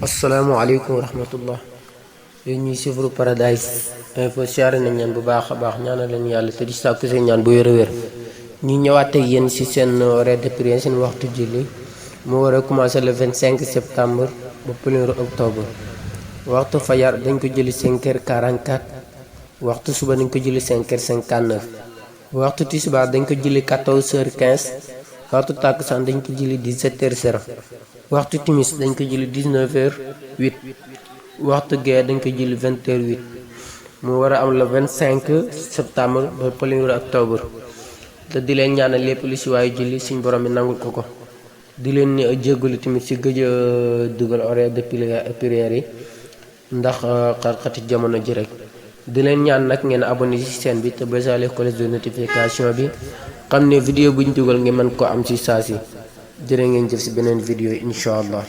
asalaamaaleykum wa rahmatullah yéen ñuy suivre Paradise Info siyaare nañ leen bu baax a baax ñaanal leen yàlla te di sàkku seen ñaan bu wér a wér ñu ñëwaat ak yéen ci seen horaire de prière seen waxtu julli mu war a commencer le 25 septembre ba 1er octobre waxtu fajar dañ ko jëli 5h44 waxtu suba dañ ko jëli 5h59 waxtu tisbaar dañ ko jëli 14h15 waxtu tàkkusaan dañ ko jëli 17h0 waxtu timis dañ ko jëli 19h08 waxtu gee dañ ko jëli 20h08 mu war a am le 25 septembre ba 1er octobre te di leen ñaanal lépp lu ci waaye julli suñ borom bi nangul ko di leen jéggalu tamit ci gëj a dugal horaire de prière yi ndax xat-xati jamono ji rek di leen ñaan nag ngeen abonné ci chaîne bi te bësale cloche de notification bi xam ne vidéo buñ dugal ngeen mën ko am ci saa si jërë ngeen jëf ci beneen vidéo incha allah.